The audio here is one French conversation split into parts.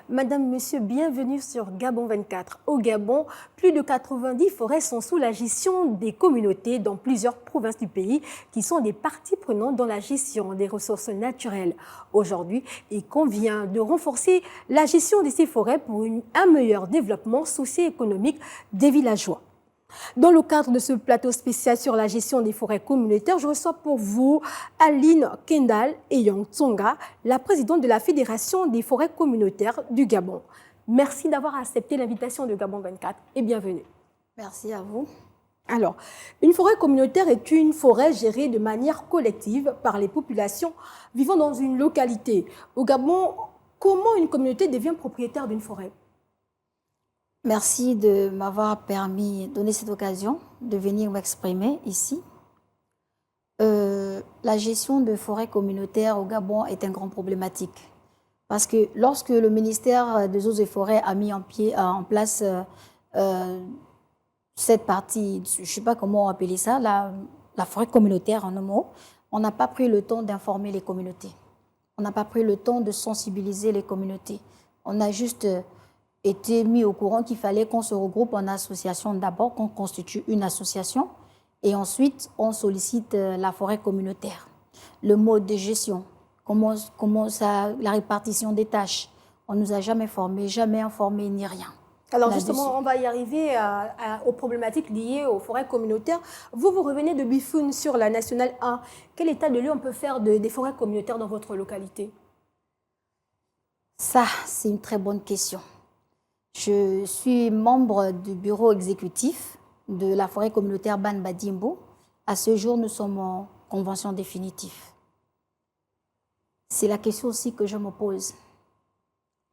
Madame, Monsieur, bienvenue sur Gabon 24. Au Gabon, plus de 90 forêts sont sous la gestion des communautés dans plusieurs provinces du pays qui sont des parties prenantes dans la gestion des ressources naturelles. Aujourd'hui, il convient de renforcer la gestion de ces forêts pour un meilleur développement socio-économique des villageois. Dans le cadre de ce plateau spécial sur la gestion des forêts communautaires, je reçois pour vous Aline Kendall Eyong Tsonga, la présidente de la Fédération des forêts communautaires du Gabon. Merci d'avoir accepté l'invitation de Gabon 24 et bienvenue. Merci à vous. Alors, une forêt communautaire est une forêt gérée de manière collective par les populations vivant dans une localité. Au Gabon, comment une communauté devient propriétaire d'une forêt ? Merci de m'avoir donné cette occasion de venir m'exprimer ici. La gestion de forêts communautaires au Gabon est un grand problématique. Parce que lorsque le ministère des Eaux et Forêts a mis en place cette partie, je ne sais pas comment appeler ça, la forêt communautaire en un mot, on n'a pas pris le temps d'informer les communautés. On n'a pas pris le temps de sensibiliser les communautés. On a juste été mis au courant qu'il fallait qu'on se regroupe en association d'abord, qu'on constitue une association et ensuite on sollicite la forêt communautaire. Le mode de gestion, comment ça, la répartition des tâches, on ne nous a jamais formés, jamais informés ni rien. Alors justement, on va y arriver aux problématiques liées aux forêts communautaires. Vous revenez de Bifoun sur la Nationale 1. Quel état de lieu on peut faire des forêts communautaires dans votre localité? Ça, c'est une très bonne question. Je suis membre du bureau exécutif de la forêt communautaire Ban Badimbo. À ce jour, nous sommes en convention définitive. C'est la question aussi que je me pose.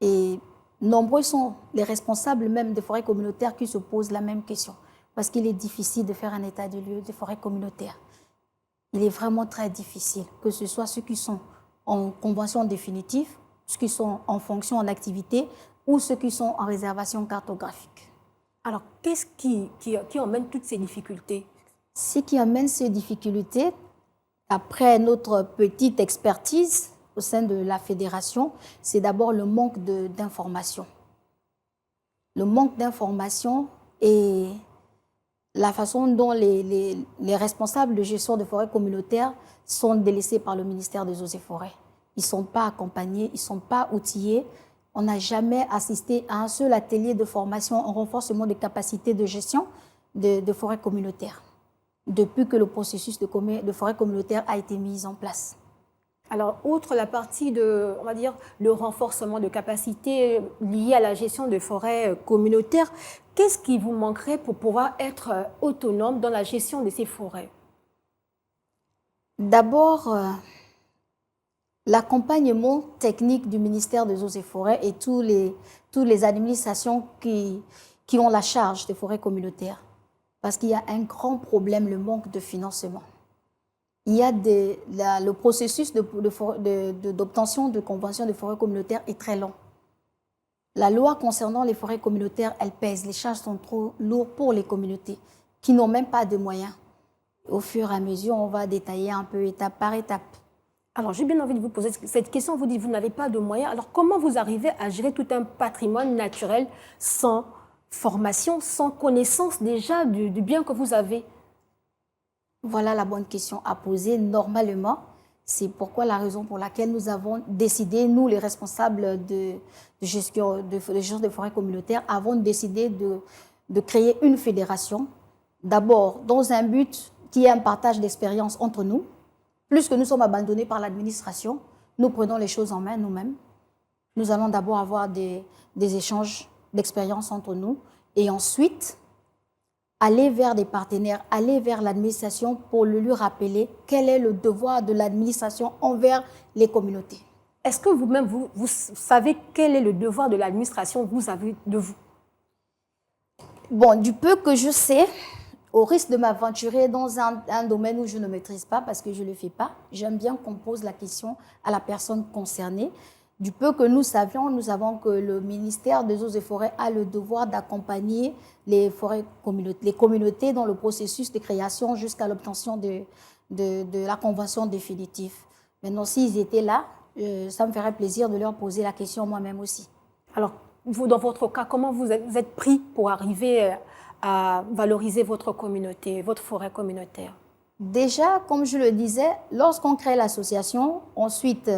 Et nombreux sont les responsables même des forêts communautaires qui se posent la même question. Parce qu'il est difficile de faire un état de lieu des forêts communautaires. Il est vraiment très difficile, que ce soit ceux qui sont en convention définitive, ceux qui sont en fonction, en activité, ou ceux qui sont en réservation cartographique. Alors, qu'est-ce qui emmène toutes ces difficultés? Ce qui amène ces difficultés, après notre petite expertise au sein de la fédération, c'est d'abord le manque d'information. Le manque d'information et la façon dont les responsables de gestion de forêts communautaires sont délaissés par le ministère des Eaux et Forêts. Ils ne sont pas accompagnés, ils ne sont pas outillés. On n'a jamais assisté à un seul atelier de formation en renforcement des capacités de gestion de forêts communautaires, depuis que le processus de forêt communautaire a été mis en place. Alors, outre la partie de, on va dire, le renforcement de capacités liées à la gestion de forêts communautaires, qu'est-ce qui vous manquerait pour pouvoir être autonome dans la gestion de ces forêts? D'abord, l'accompagnement technique du ministère des Eaux et Forêts et toutes les administrations qui ont la charge des forêts communautaires. Parce qu'il y a un grand problème, le manque de financement. Il y a le processus d'obtention de conventions de forêts communautaires est très long. La loi concernant les forêts communautaires, elle pèse. Les charges sont trop lourdes pour les communautés qui n'ont même pas de moyens. Au fur et à mesure, on va détailler un peu étape par étape. Alors, j'ai bien envie de vous poser cette question. Vous dites que vous n'avez pas de moyens. Alors, comment vous arrivez à gérer tout un patrimoine naturel sans formation, sans connaissance déjà du bien que vous avez? Voilà la bonne question à poser normalement. C'est pourquoi la raison pour laquelle nous avons décidé, nous les responsables de gestion de forêts communautaires, avons décidé de créer une fédération. D'abord, dans un but qui est un partage d'expérience entre nous. Plus que nous sommes abandonnés par l'administration, nous prenons les choses en main nous-mêmes. Nous allons d'abord avoir des échanges d'expérience entre nous et ensuite aller vers des partenaires, aller vers l'administration pour lui rappeler quel est le devoir de l'administration envers les communautés. Est-ce que vous-même, vous savez quel est le devoir de l'administration vis-à-vis de vous? Bon, du peu que je sais, au risque de m'aventurer dans un domaine où je ne maîtrise pas parce que je ne le fais pas, j'aime bien qu'on pose la question à la personne concernée. Du peu que nous savions, nous savons que le ministère des Eaux et Forêts a le devoir d'accompagner les communautés dans le processus de création jusqu'à l'obtention de la convention définitive. Maintenant, s'ils étaient là, ça me ferait plaisir de leur poser la question moi-même aussi. Alors, vous, dans votre cas, comment vous êtes pris pour arriver à valoriser votre communauté, votre forêt communautaire? Déjà, comme je le disais, lorsqu'on crée l'association, ensuite,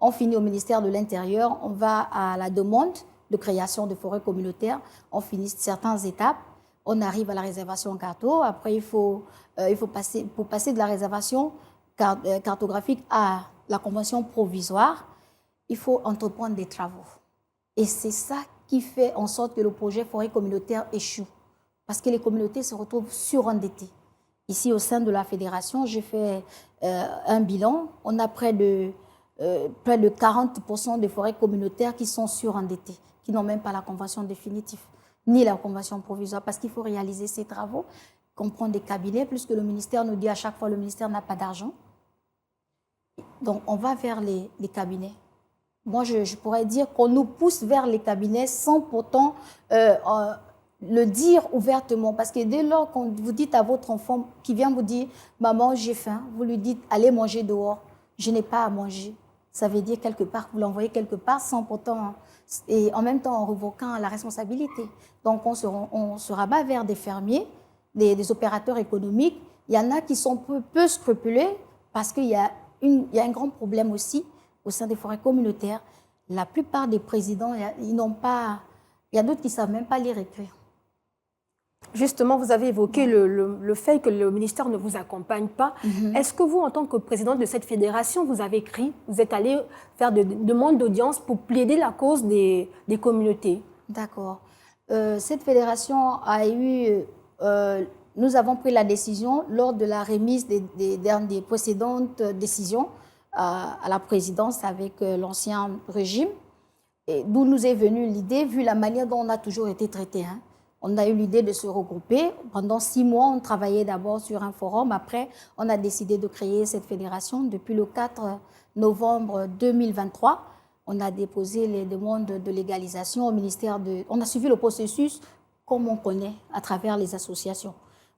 on finit au ministère de l'Intérieur, on va à la demande de création de forêts communautaires, on finit certaines étapes, on arrive à la réservation carto, après pour passer de la réservation cartographique à la convention provisoire, il faut entreprendre des travaux. Et c'est ça qui fait en sorte que le projet forêt communautaire échoue, parce que les communautés se retrouvent surendettées. Ici, au sein de la fédération, j'ai fait un bilan. On a près de 40% des forêts communautaires qui sont surendettées, qui n'ont même pas la convention définitive, ni la convention provisoire, parce qu'il faut réaliser ces travaux, qu'on prend des cabinets, puisque le ministère nous dit à chaque fois que le ministère n'a pas d'argent. Donc, on va vers les cabinets. Moi, je pourrais dire qu'on nous pousse vers les cabinets sans pourtant le dire ouvertement, parce que dès lors qu'on vous dites à votre enfant qui vient vous dire « Maman, j'ai faim », vous lui dites « Allez manger dehors, je n'ai pas à manger ». Ça veut dire quelque part que vous l'envoyez quelque part sans pourtant, et en même temps en revoquant la responsabilité. Donc on se rabat vers des fermiers, des opérateurs économiques. Il y en a qui sont peu scrupuleux parce qu'il y a un grand problème aussi au sein des forêts communautaires. La plupart des présidents, ils n'ont pas, il y a d'autres qui ne savent même pas lire et écrire. Justement, vous avez évoqué le fait que le ministère ne vous accompagne pas. Est-ce que vous, en tant que présidente de cette fédération, vous avez écrit, vous êtes allé faire des demandes d'audience pour plaider la cause des communautés? D'accord. Cette fédération a eu... nous avons pris la décision lors de la remise des précédentes décisions à la présidence avec l'ancien régime, d'où nous est venue l'idée, vu la manière dont on a toujours été traité. On a eu l'idée de se regrouper. Pendant 6 mois, on travaillait d'abord sur un forum. Après, on a décidé de créer cette fédération. Depuis le 4 novembre 2023, on a déposé les demandes de légalisation au ministère de... On a suivi le processus comme on connaît à travers les associations.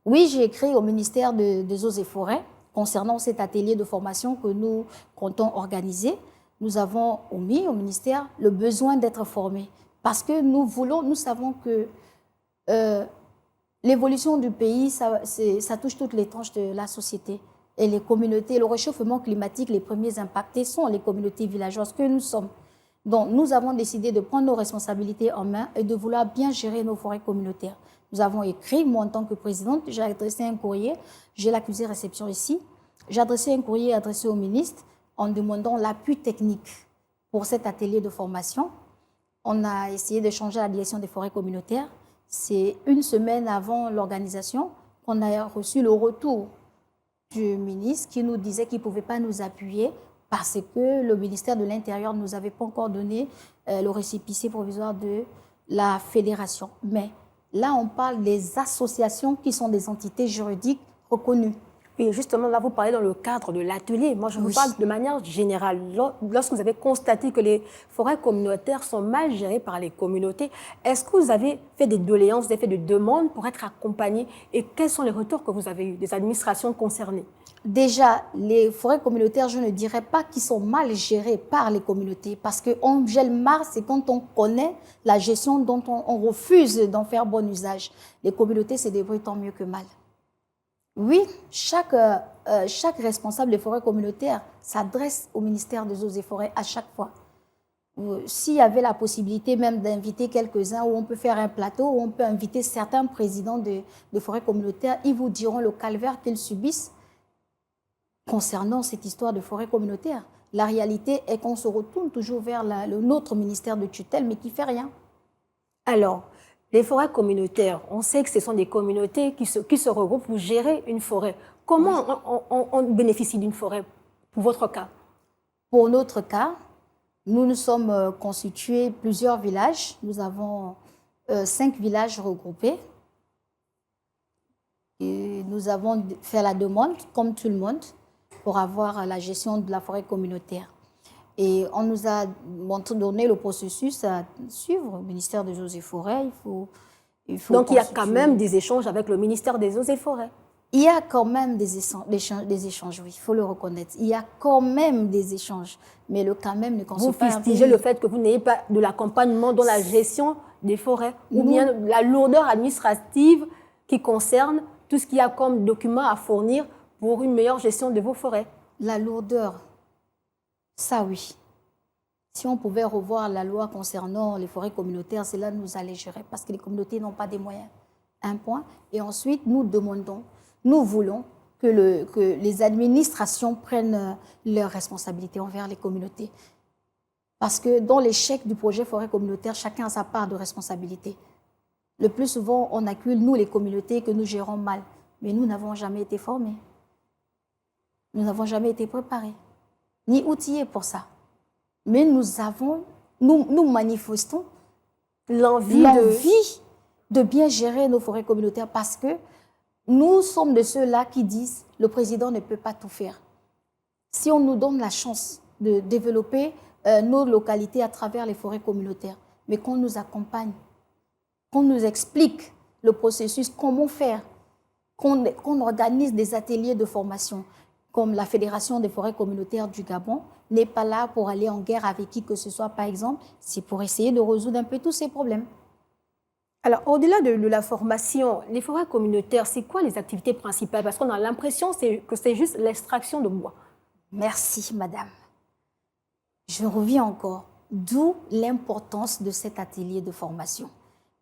Oui, j'ai écrit au ministère des Eaux et Forêts concernant cet atelier de formation que nous comptons organiser. Nous avons omis au ministère le besoin d'être formés parce que nous savons que l'évolution du pays, ça touche toutes les tranches de la société. Et les communautés, le réchauffement climatique, les premiers impactés sont les communautés villageoises que nous sommes. Donc, nous avons décidé de prendre nos responsabilités en main et de vouloir bien gérer nos forêts communautaires. Nous avons écrit, moi en tant que présidente, j'ai adressé un courrier, j'ai l'accusé réception ici, j'ai adressé un courrier adressé au ministre en demandant l'appui technique pour cet atelier de formation. On a essayé de changer la direction des forêts communautaires. C'est 1 semaine avant l'organisation qu'on a reçu le retour du ministre qui nous disait qu'il ne pouvait pas nous appuyer parce que le ministère de l'Intérieur ne nous avait pas encore donné le récépissé provisoire de la fédération. Mais là, on parle des associations qui sont des entités juridiques reconnues. Et justement, là, vous parlez dans le cadre de l'atelier. Moi, je vous parle de manière générale. Lorsque vous avez constaté que les forêts communautaires sont mal gérées par les communautés, est-ce que vous avez fait des doléances, vous avez fait des demandes pour être accompagnés? Et quels sont les retours que vous avez eus des administrations concernées? Déjà, les forêts communautaires, je ne dirais pas qu'ils sont mal gérées par les communautés parce qu'on gèle mal, c'est quand on connaît la gestion dont on refuse d'en faire bon usage. Les communautés se débrouillent tant mieux que mal. Oui, chaque responsable des forêts communautaires s'adresse au ministère des Eaux et Forêts à chaque fois. S'il y avait la possibilité même d'inviter quelques-uns, où on peut faire un plateau, où on peut inviter certains présidents de forêts communautaires, ils vous diront le calvaire qu'ils subissent concernant cette histoire de forêts communautaires. La réalité est qu'on se retourne toujours vers notre ministère de tutelle, mais qui ne fait rien. Alors, les forêts communautaires, on sait que ce sont des communautés qui se regroupent pour gérer une forêt. Comment on bénéficie d'une forêt pour votre cas? Pour notre cas, nous nous sommes constitués plusieurs villages. Nous avons 5 villages regroupés. Et nous avons fait la demande, comme tout le monde, pour avoir la gestion de la forêt communautaire. Et on nous a donné le processus à suivre au ministère des Eaux et Forêts. Donc, il y a quand même des échanges avec le ministère des Eaux et Forêts. Il y a quand même des échanges, oui, il faut le reconnaître. Il y a quand même des échanges, mais le quand même ne constitue pas un pays. Vous fustigez le fait que vous n'ayez pas de l'accompagnement dans la gestion des forêts, ou bien la lourdeur administrative qui concerne tout ce qu'il y a comme documents à fournir pour une meilleure gestion de vos forêts. La lourdeur, ça oui. Si on pouvait revoir la loi concernant les forêts communautaires, cela nous allégerait parce que les communautés n'ont pas des moyens. Un point. Et ensuite, nous voulons que les administrations prennent leurs responsabilités envers les communautés. Parce que dans l'échec du projet forêt communautaire, chacun a sa part de responsabilité. Le plus souvent, on accuse, nous, les communautés, que nous gérons mal. Mais nous n'avons jamais été formés. Nous n'avons jamais été préparés, ni outillés pour ça. Mais nous manifestons l'envie de bien gérer nos forêts communautaires parce que nous sommes de ceux-là qui disent le président ne peut pas tout faire. Si on nous donne la chance de développer nos localités à travers les forêts communautaires, mais qu'on nous accompagne, qu'on nous explique le processus, comment faire, qu'on organise des ateliers de formation, comme la Fédération des forêts communautaires du Gabon n'est pas là pour aller en guerre avec qui que ce soit, par exemple, c'est pour essayer de résoudre un peu tous ces problèmes. Alors, au-delà de la formation, les forêts communautaires, c'est quoi les activités principales? Parce qu'on a l'impression que c'est juste l'extraction de bois. Merci, madame. Je reviens encore. D'où l'importance de cet atelier de formation.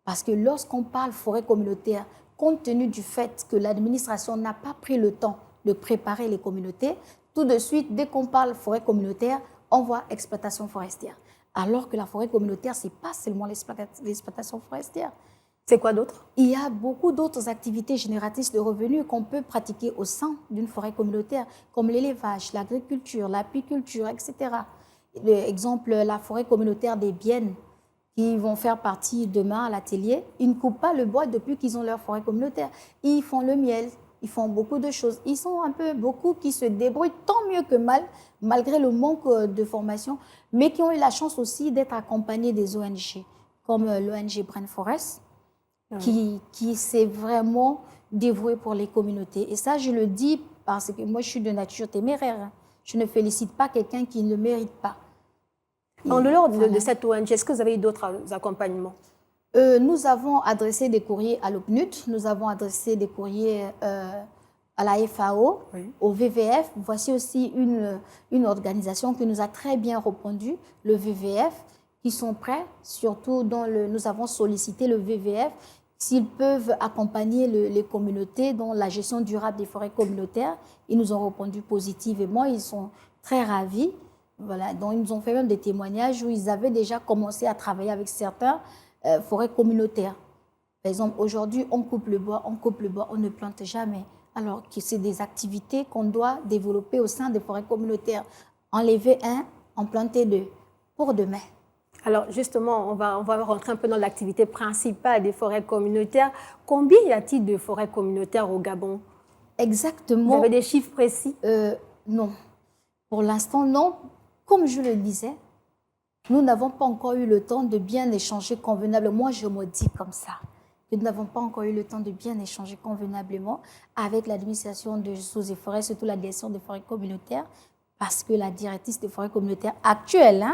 Parce que lorsqu'on parle forêt communautaire, compte tenu du fait que l'administration n'a pas pris le temps de préparer les communautés, tout de suite, dès qu'on parle forêt communautaire, on voit exploitation forestière. Alors que la forêt communautaire, ce n'est pas seulement l'exploitation forestière. C'est quoi d'autre? Il y a beaucoup d'autres activités génératrices de revenus qu'on peut pratiquer au sein d'une forêt communautaire, comme l'élevage, l'agriculture, l'apiculture, etc. Exemple, la forêt communautaire des Biennes, qui vont faire partie demain à l'atelier, ils ne coupent pas le bois depuis qu'ils ont leur forêt communautaire. Ils font le miel, ils font beaucoup de choses. Ils sont un peu beaucoup qui se débrouillent tant mieux que mal, malgré le manque de formation, mais qui ont eu la chance aussi d'être accompagnés des ONG, comme l'ONG Brain Forest, qui s'est vraiment dévouée pour les communautés. Et ça, je le dis parce que moi, je suis de nature téméraire. Je ne félicite pas quelqu'un qui ne le mérite pas. En dehors de cette ONG, est-ce que vous avez eu d'autres accompagnements? Nous avons adressé des courriers à l'OPNUT, nous avons adressé des courriers à la FAO, au VVF. Voici aussi une organisation qui nous a très bien répondu, le VVF, qui sont prêts, surtout nous avons sollicité le VVF, s'ils peuvent accompagner les communautés dans la gestion durable des forêts communautaires. Ils nous ont répondu positivement, ils sont très ravis. Voilà, donc ils nous ont fait même des témoignages où ils avaient déjà commencé à travailler avec certains forêts communautaires. Par exemple, aujourd'hui, on coupe le bois, on ne plante jamais. Alors que c'est des activités qu'on doit développer au sein des forêts communautaires. Enlever un, en planter deux, pour demain. Alors justement, on va rentrer un peu dans l'activité principale des forêts communautaires. Combien y a-t-il de forêts communautaires au Gabon? Exactement. Vous avez des chiffres précis? Non. Pour l'instant, non. Comme je le disais, nous n'avons pas encore eu le temps de bien échanger convenablement. Moi, je me dis comme ça. Nous n'avons pas encore eu le temps de bien échanger convenablement avec l'administration de ressources et forêts, surtout la direction des forêts communautaires, parce que la directrice des forêts communautaires actuelle,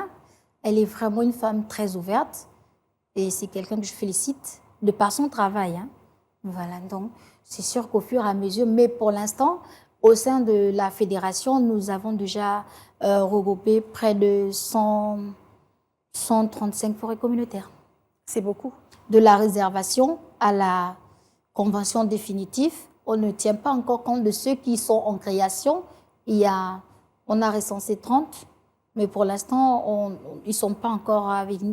elle est vraiment une femme très ouverte et c'est quelqu'un que je félicite de par son travail. Voilà, donc c'est sûr qu'au fur et à mesure, mais pour l'instant, au sein de la fédération, nous avons déjà regroupé près de 135 forêts communautaires. C'est beaucoup. De la réservation à la convention définitive, on ne tient pas encore compte de ceux qui sont en création. On a recensé 30, mais pour l'instant, ils ne sont pas encore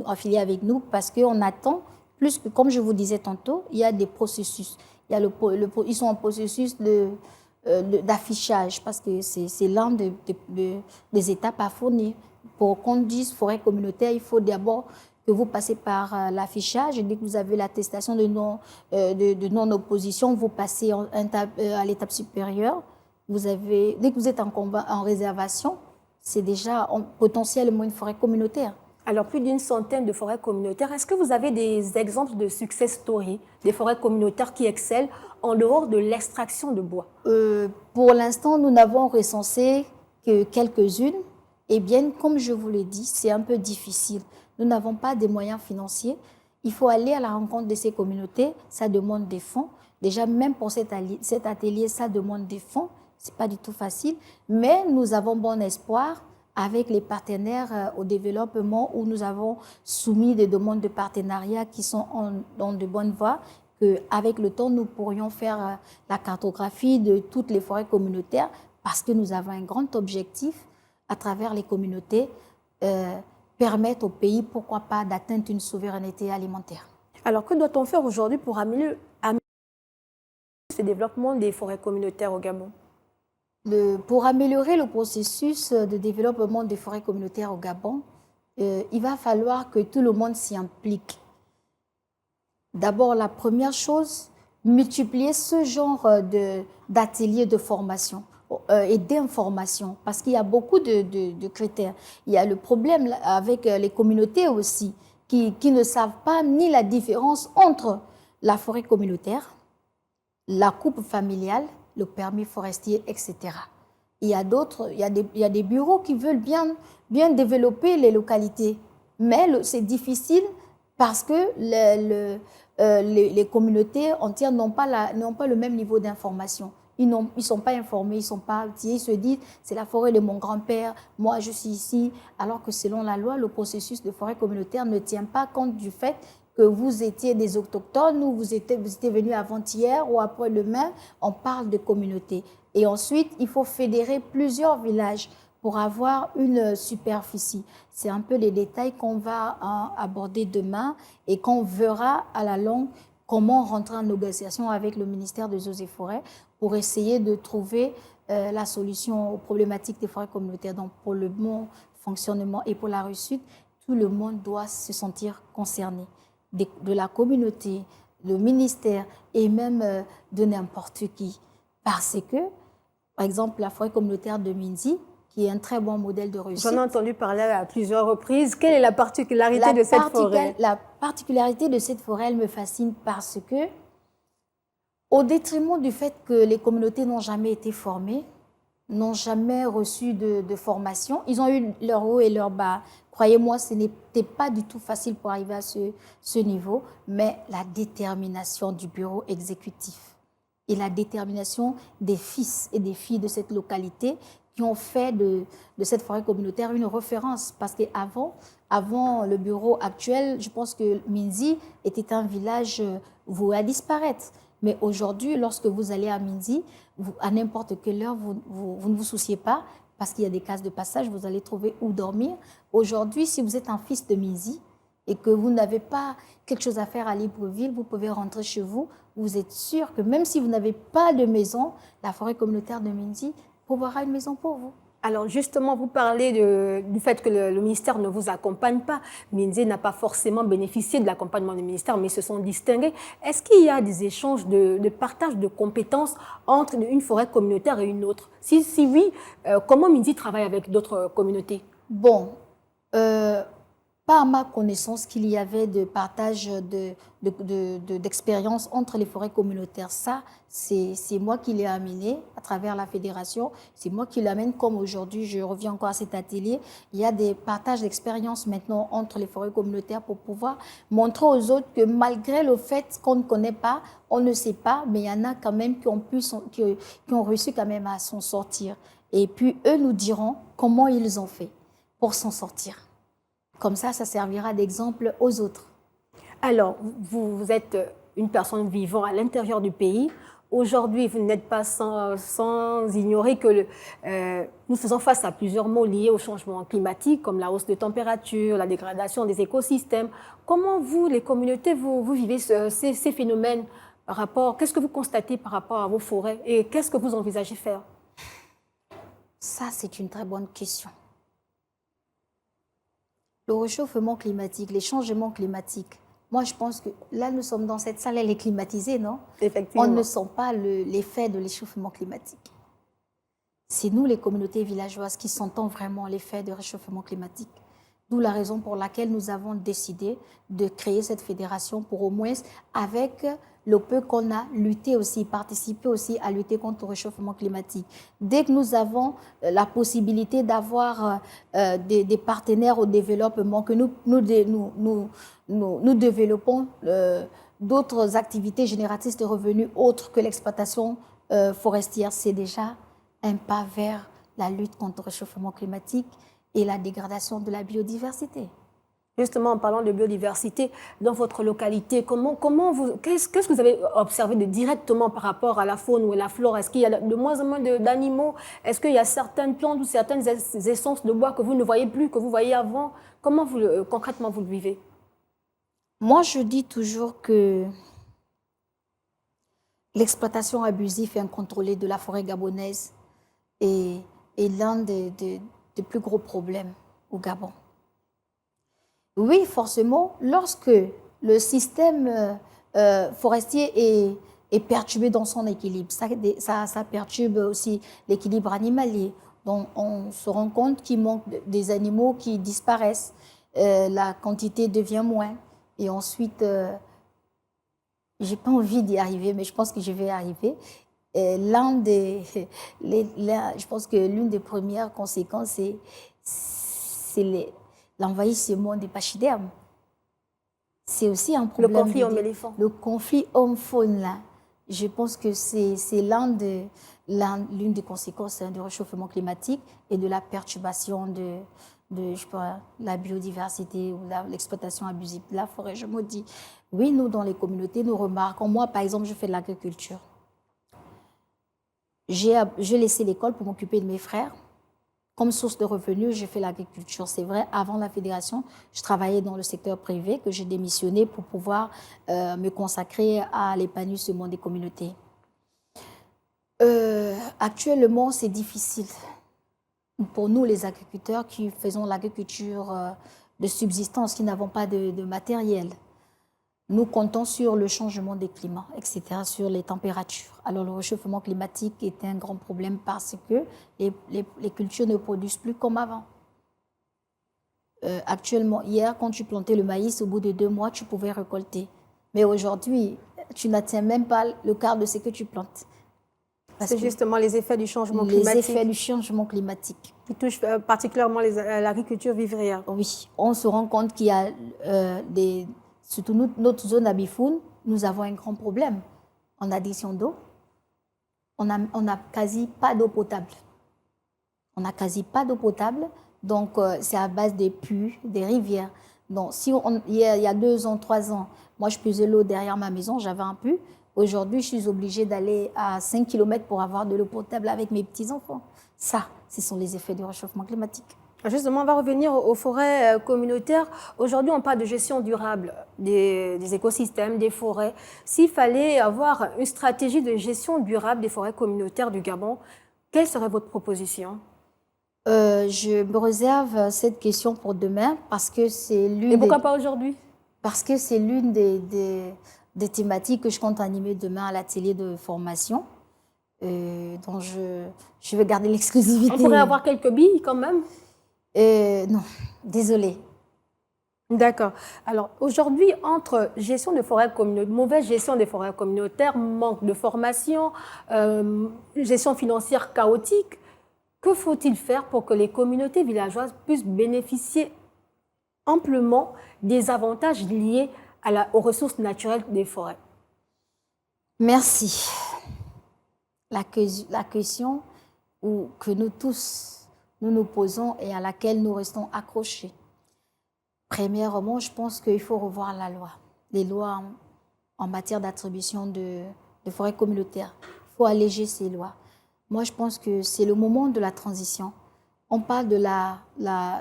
affiliés avec nous parce qu'on attend, plus que, comme je vous disais tantôt, il y a des processus. Ils sont en processus d'affichage parce que c'est l'un des étapes à fournir. Pour qu'on dise forêt communautaire, il faut d'abord que vous passez par l'affichage. Dès que vous avez l'attestation de non-opposition, vous passez à l'étape supérieure. Dès que vous êtes en réservation, c'est déjà potentiellement une forêt communautaire. Alors, plus d'une centaine de forêts communautaires. Est-ce que vous avez des exemples de success story, des forêts communautaires qui excellent en dehors de l'extraction de bois? Pour l'instant, nous n'avons recensé que quelques-unes. Eh bien, comme je vous l'ai dit, c'est un peu difficile. Nous n'avons pas de moyens financiers. Il faut aller à la rencontre de ces communautés. Ça demande des fonds. Déjà, même pour cet atelier, ça demande des fonds. Ce n'est pas du tout facile. Mais nous avons bon espoir avec les partenaires au développement où nous avons soumis des demandes de partenariat qui sont dans de bonnes voies, qu'avec le temps, nous pourrions faire la cartographie de toutes les forêts communautaires parce que nous avons un grand objectif à travers les communautés, permettre au pays, pourquoi pas, d'atteindre une souveraineté alimentaire. Alors, que doit-on faire aujourd'hui pour améliorer ce développement des forêts communautaires au Gabon? Pour améliorer le processus de développement des forêts communautaires au Gabon, il va falloir que tout le monde s'y implique. D'abord, la première chose, multiplier ce genre d'ateliers de formation et d'information, parce qu'il y a beaucoup de critères. Il y a le problème avec les communautés aussi, qui ne savent pas ni la différence entre la forêt communautaire, la coupe familiale, le permis forestier, etc. Il y a d'autres, il y a des bureaux qui veulent bien développer les localités, mais c'est difficile parce que les communautés entières n'ont pas le même niveau d'information. Ils ne sont pas informés, ils ne sont pas outillés, ils se disent c'est la forêt de mon grand-père, moi je suis ici, alors que selon la loi, le processus de forêt communautaire ne tient pas compte du fait que vous étiez des autochtones ou vous étiez venus avant-hier ou après-demain, on parle de communauté. Et ensuite, il faut fédérer plusieurs villages pour avoir une superficie. C'est un peu les détails qu'on va aborder demain et qu'on verra à la longue comment rentrer en négociation avec le ministère des Eaux et Forêts pour essayer de trouver la solution aux problématiques des forêts communautaires. Donc, pour le bon fonctionnement et pour la réussite, tout le monde doit se sentir concerné. De la communauté, le ministère et même de n'importe qui. Parce que, par exemple, la forêt communautaire de Minzi, qui est un très bon modèle de réussite. J'en ai entendu parler à plusieurs reprises. Quelle est la particularité de cette forêt? La particularité de cette forêt, elle me fascine parce que, au détriment du fait que les communautés n'ont jamais été formées, n'ont jamais reçu de formation, ils ont eu leur haut et leur bas. Croyez-moi, ce n'était pas du tout facile pour arriver à ce niveau, mais la détermination du bureau exécutif et la détermination des fils et des filles de cette localité qui ont fait de cette forêt communautaire une référence. Parce qu'avant le bureau actuel, je pense que Minzi était un village voué à disparaître. Mais aujourd'hui, lorsque vous allez à Minzi, à n'importe quelle heure, vous ne vous souciez pas, parce qu'il y a des cases de passage, vous allez trouver où dormir. Aujourd'hui, si vous êtes un fils de Minzi et que vous n'avez pas quelque chose à faire à Libreville, vous pouvez rentrer chez vous. Vous êtes sûr que même si vous n'avez pas de maison, la forêt communautaire de Minzi proposera une maison pour vous. Alors justement, vous parlez du fait que le ministère ne vous accompagne pas. Minzi n'a pas forcément bénéficié de l'accompagnement du ministère, mais ils se sont distingués. Est-ce qu'il y a des échanges de partage de compétences entre une forêt communautaire et une autre? Si oui, comment Minzi travaille avec d'autres communautés? Bon, pas à ma connaissance qu'il y avait de partage d'expérience entre les forêts communautaires. Ça, c'est moi qui l'ai amené à travers la fédération. C'est moi qui l'amène comme aujourd'hui, je reviens encore à cet atelier. Il y a des partages d'expérience maintenant entre les forêts communautaires pour pouvoir montrer aux autres que malgré le fait qu'on ne connaît pas, on ne sait pas, mais il y en a quand même qui ont réussi quand même à s'en sortir. Et puis, eux nous diront comment ils ont fait pour s'en sortir. Comme ça servira d'exemple aux autres. Alors, vous êtes une personne vivant à l'intérieur du pays. Aujourd'hui, vous n'êtes pas sans ignorer que nous faisons face à plusieurs maux liés au changement climatique, comme la hausse de température, la dégradation des écosystèmes. Comment vous, les communautés, vous vivez ces phénomènes par rapport, qu'est-ce que vous constatez par rapport à vos forêts et qu'est-ce que vous envisagez faire? Ça, c'est une très bonne question. Le réchauffement climatique, les changements climatiques, moi je pense que là nous sommes dans cette salle, elle est climatisée, non? Effectivement. On ne sent pas l'effet de l'échauffement climatique. C'est nous les communautés villageoises qui sentons vraiment l'effet du réchauffement climatique. D'où la raison pour laquelle nous avons décidé de créer cette fédération pour au moins, avec le peu qu'on a, lutter aussi, participer aussi à lutter contre le réchauffement climatique. Dès que nous avons la possibilité d'avoir des partenaires au développement, que nous développons d'autres activités génératrices de revenus autres que l'exploitation forestière, c'est déjà un pas vers la lutte contre le réchauffement climatique et la dégradation de la biodiversité. Justement, en parlant de biodiversité, dans votre localité, qu'est-ce que vous avez observé de directement par rapport à la faune ou à la flore? Est-ce qu'il y a de moins en moins d'animaux? Est-ce qu'il y a certaines plantes ou certaines essences de bois que vous ne voyez plus, que vous voyez avant? Comment concrètement vous le vivez? Moi, je dis toujours que l'exploitation abusive et incontrôlée de la forêt gabonaise est l'un des plus gros problèmes au Gabon. Oui, forcément, lorsque le système forestier est perturbé dans son équilibre, ça perturbe aussi l'équilibre animalier. Donc, on se rend compte qu'il manque des animaux qui disparaissent, la quantité devient moins. Et ensuite, je n'ai pas envie d'y arriver, mais je pense que je vais y arriver. Je pense que l'une des premières conséquences, c'est l'envahissement des pachydermes. C'est aussi un problème. Le conflit homme-éléphant. Le conflit homme-faune, là. Je pense que c'est l'une des conséquences du réchauffement climatique et de la perturbation de la biodiversité ou l'exploitation abusive de la forêt. Je me dis, oui, nous, dans les communautés, nous remarquons. Moi, par exemple, je fais de l'agriculture. J'ai laissé l'école pour m'occuper de mes frères. Comme source de revenus, j'ai fait l'agriculture. C'est vrai, avant la fédération, je travaillais dans le secteur privé que j'ai démissionné pour pouvoir me consacrer à l'épanouissement des communautés. Actuellement, c'est difficile pour nous, les agriculteurs qui faisons l'agriculture de subsistance, qui n'avons pas de matériel. Nous comptons sur le changement des climats, etc., sur les températures. Alors, le réchauffement climatique est un grand problème parce que les cultures ne produisent plus comme avant. Actuellement, hier, quand tu plantais le maïs, au bout de 2 mois, tu pouvais récolter. Mais aujourd'hui, tu n'atteins même pas le quart de ce que tu plantes. C'est justement les effets du changement climatique. Les effets du changement climatique. Qui touchent particulièrement l'agriculture vivrière. Oui, on se rend compte qu'il y a surtout notre zone à Bifoun, nous avons un grand problème en addition d'eau. On n'a quasi pas d'eau potable. On n'a quasi pas d'eau potable, donc c'est à base des puits, des rivières. Donc, il y a 2 ans, 3 ans, moi je puisais l'eau derrière ma maison, j'avais un puits. Aujourd'hui, je suis obligée d'aller à 5 km pour avoir de l'eau potable avec mes petits-enfants. Ça, ce sont les effets du réchauffement climatique. Justement, on va revenir aux forêts communautaires. Aujourd'hui, on parle de gestion durable des écosystèmes, des forêts. S'il fallait avoir une stratégie de gestion durable des forêts communautaires du Gabon, quelle serait votre proposition? Je me réserve cette question pour demain parce que c'est l'une. Et pourquoi pas aujourd'hui? Parce que c'est l'une des thématiques que je compte animer demain à l'atelier de formation. Donc je vais garder l'exclusivité. On pourrait avoir quelques billes quand même? Non, désolée. D'accord. Alors aujourd'hui, entre gestion de forêts communautaires, mauvaise gestion des forêts communautaires, manque de formation, gestion financière chaotique, que faut-il faire pour que les communautés villageoises puissent bénéficier amplement des avantages liés aux ressources naturelles des forêts? Merci. La question que nous tous nous posons et à laquelle nous restons accrochés. Premièrement, je pense qu'il faut revoir la loi, les lois en matière d'attribution de forêts communautaires. Il faut alléger ces lois. Moi, je pense que c'est le moment de la transition. On parle de la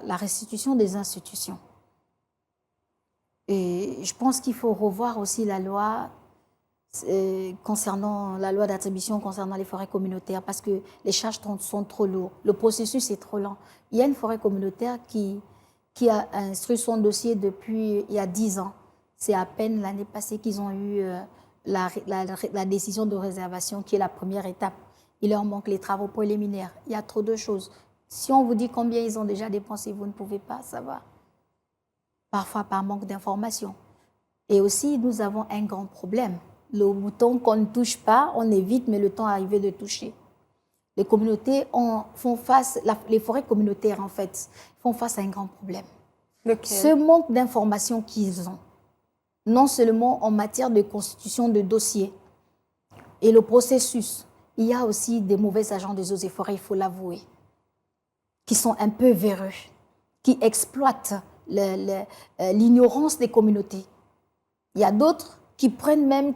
restitution des institutions. Et je pense qu'il faut revoir aussi la loi concernant la loi d'attribution concernant les forêts communautaires parce que les charges sont trop lourdes. Le processus est trop lent. Il y a une forêt communautaire qui a instruit son dossier depuis il y a 10 ans. C'est à peine l'année passée qu'ils ont eu la décision de réservation qui est la première étape. Il leur manque les travaux préliminaires. Il y a trop de choses. Si on vous dit combien ils ont déjà dépensé, vous ne pouvez pas savoir. parfois par manque d'information. Et aussi, nous avons un grand problème. Le bouton qu'on ne touche pas, on évite, mais le temps arrivé de toucher. Les communautés font face, les forêts communautaires en fait, font face à un grand problème. Lequel? Ce manque d'informations qu'ils ont, non seulement en matière de constitution de dossiers et le processus, il y a aussi des mauvais agents des eaux et forêts, il faut l'avouer, qui sont un peu véreux, qui exploitent l'ignorance des communautés. Il y a d'autres qui prennent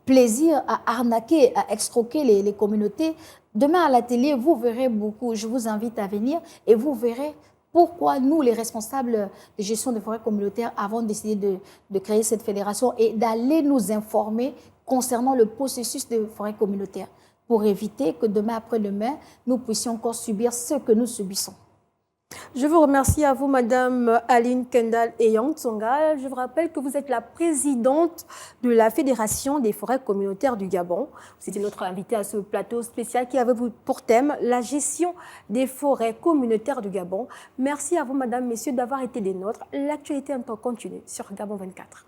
plaisir à arnaquer, à escroquer les communautés. Demain à la télé, vous verrez beaucoup, je vous invite à venir et vous verrez pourquoi nous, les responsables de gestion des forêts communautaires, avons décidé de créer cette fédération et d'aller nous informer concernant le processus de forêts communautaires pour éviter que demain après-demain, nous puissions encore subir ce que nous subissons. Je vous remercie à vous, Madame Aline Kendall Eyang Tsonga. Je vous rappelle que vous êtes la présidente de la Fédération des forêts communautaires du Gabon. Vous étiez notre invitée à ce plateau spécial qui avait pour thème la gestion des forêts communautaires du Gabon. Merci à vous, Madame, Messieurs, d'avoir été des nôtres. L'actualité en temps continu sur Gabon 24.